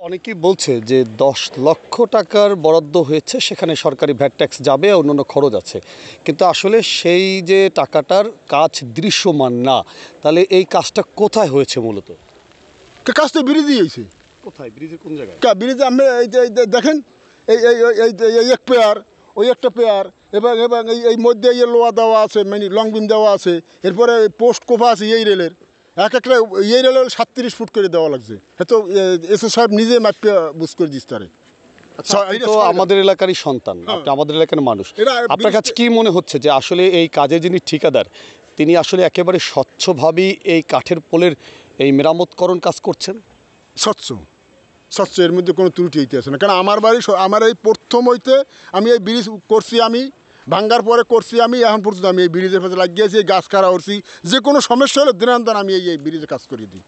অনেকেই বলছে যে ১০ লক্ষ টাকার বরাদ্দ হয়েছে, সেখানে সরকারি ভ্যাট ট্যাক্স যাবে, অন্যান্য খরচ আছে, কিন্তু আসলে সেই যে টাকাটার কাজ দৃশ্যমান না। তাহলে এই কাজটা কোথায় হয়েছে মূলত? কাজ তো ব্রিজই হয়েছে। কোথায়? ব্রিজের কোন জায়গায়? ব্রিজে আপনি এই দেখেন, এই এই এই এই এক পেয়ার, ওই একটা পেয়ার, এবং এবং এই মধ্যে এই লোয়া দেওয়া আছে, মানে লং বিম দেওয়া আছে, এরপরে পোস্ট কোফা আছে এই রেলের, এক একটা এই রেলের 37 ফুট করে দেওয়া লাগছে। হয়তো এসও সাহেব নিজে মাপিয়া বুঝ করে দিস তারে। তো আমাদের এলাকারই সন্তান, আপনি আমাদের এলাকার মানুষ, আপনার কাছে কি মনে হচ্ছে যে আসলে এই কাজের যিনি ঠিকাদার, তিনি আসলে একেবারে স্বচ্ছভাবেই এই কাঠের পোলের এই মেরামতকরণ কাজ করছেন? স্বচ্ছ, এর মধ্যে কোনো ত্রুটি হইতে আছে না। কারণ আমার বাড়ি, আমার এই প্রথম হইতে আমি এই ব্রিজ করছি, আমি ভাঙ্গার পরে করছি, আমি এখন পর্যন্ত আমি এই ব্রিজের পাশে লাগিয়েছি, এই গাছ কাটা করছি, যে কোনো সমস্যা হলে দিনান্তর আমি এই ব্রিজে কাজ করিয়ে দিই।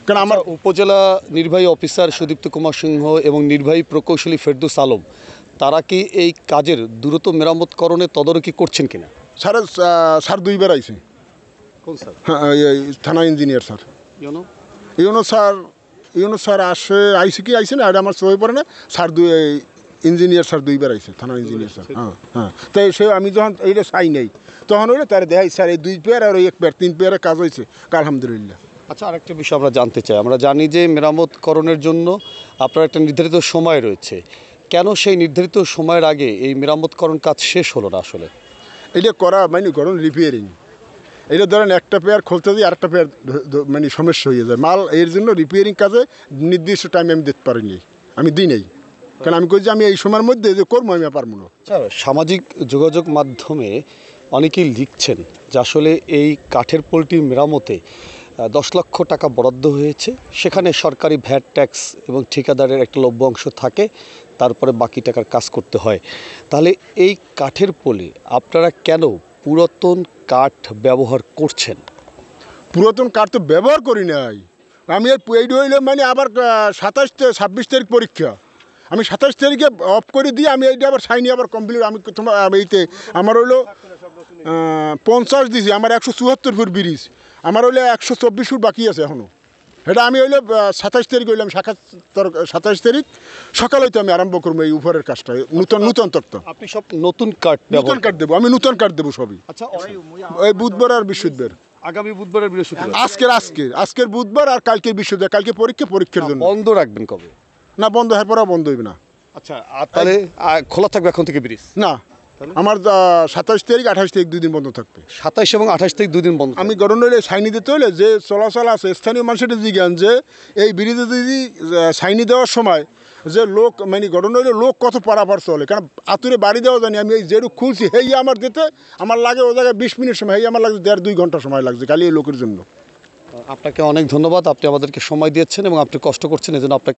কারণ আমার উপজেলা নির্বাহী অফিসার সুদীপ্ত কুমার সিংহ এবং নির্বাহী প্রকৌশলী ফেরদৌস আলম, তারা কি এই কাজের দ্রুত মেরামতকরণে তদারকি করছেন কিনা? স্যার 2বার আইছে। কোন স্যার? হ্যাঁ, এই থানা ইঞ্জিনিয়ার স্যার। ইউনো স্যার আইসে কি আইসে না, এটা আমার চোখে পড়ে না। ইঞ্জিনিয়ার স্যার 2বার আইসে, থানা ইঞ্জিনিয়ার স্যার। হ্যাঁ, তাই সে আমি যখন এইটা চাই নাই, তখন হইলে তার দেখাই স্যার এই 2 পেয়ার আর ওই 1 পেয়ার 3 পেয়ারের কাজ হয়েছে, আলহামদুলিল্লাহ। আচ্ছা, আরেকটা বিষয় আমরা জানতে চাই। আমরা জানি যে মেরামতকরণের জন্য আপনার একটা নির্ধারিত সময় রয়েছে, কেন সেই নির্ধারিত সময়ের আগে এই মেরামতকরণ কাজ শেষ হলো না? আসলে এটা করা মানে করুন রিপেয়ারিং, এটা ধরেন একটা পেয়ার খুলতে দিই, আরেকটা পেয়ার মানে সমস্যা হয়ে যায় মাল, এর জন্য রিপেয়ারিং কাজে নির্দিষ্ট টাইমে আমি দিতে পারিনি, আমি দিই নাই। কারণ আমি কই যে আমি এই সময়ের মধ্যে যে করবো আমি পারবো না। সামাজিক যোগাযোগ মাধ্যমে অনেকেই লিখছেন যে আসলে এই কাঠের পোলটি মেরামতে 10 লক্ষ টাকা বরাদ্দ হয়েছে, সেখানে সরকারি ভ্যাট ট্যাক্স এবং ঠিকাদারের একটা লভ্য অংশ থাকে, তারপরে বাকি টাকার কাজ করতে হয়। তাহলে এই কাঠের পোলে আপনারা কেন পুরাতন কাঠ ব্যবহার করছেন? পুরাতন কাঠ তো ব্যবহার করি নাই আমি। এই হইলে মানে আবার 26 তারিখ পরীক্ষা, আমি 27 তারিখে অফ করে দিয়ে আমি এইটা আবার সাইনি আবার কমপ্লিট। আমি তোমার এইতে আমার হইলো 50 দিছি, আমার 174 ফুট ব্রিজ, আমার হইলে 124 ফুট বাকি আছে এখনও। এটা আমি হইলে 27 তারিখ হইলাম, 27 তারিখ সকাল হইতে আমি আরম্ভ করবো এই উপরের কাজটা, নতুন তত্ত্ব। আপনি সব নতুন কাঠ দেবো, আমি নতুন কাঠ দেবো সবই। আচ্ছা, এই বুধবার আর বৃহস্পতিবার, আগামী বুধবার আর বৃহস্পতিবার, আজকের বুধবার আর কালকের বৃহস্পতিবার। কালকে পরীক্ষার জন্য বন্ধ রাখবেন কবে? না, বন্ধ হওয়ার পর বন্ধ হইবে না। আচ্ছা, তাহলে খোলা থাকবে এখন থেকে ব্রিজ? না, আমার 27 তারিখ 28 তারিখ 2 দিন বন্ধ থাকবে। 27 এবং 28 তারিখ 2 দিন বন্ধ। আমি গঠন হইলে সাইনি দিতে হইলে যে চলাচল আছে, স্থানীয় মানুষের জিজ্ঞান যে এই ব্রিজে যদি সাইনি দেওয়ার সময় যে লোক মানে গঠন হইলে লোক কত পারাপার চলে, কারণ আতুরে বাড়ি দেওয়া জানি আমি, এই যেটুকু খুলছি হেই আমার দিতে আমার লাগে ও জায়গায় 20 মিনিট সময়, হেই আমার লাগছে 1.5-2 ঘন্টা সময় লাগছে খালি এই লোকের জন্য। আপনাকে অনেক ধন্যবাদ, আপনি আমাদেরকে সময় দিয়েছেন এবং আপনি কষ্ট করছেন, এজন্য আপনাকে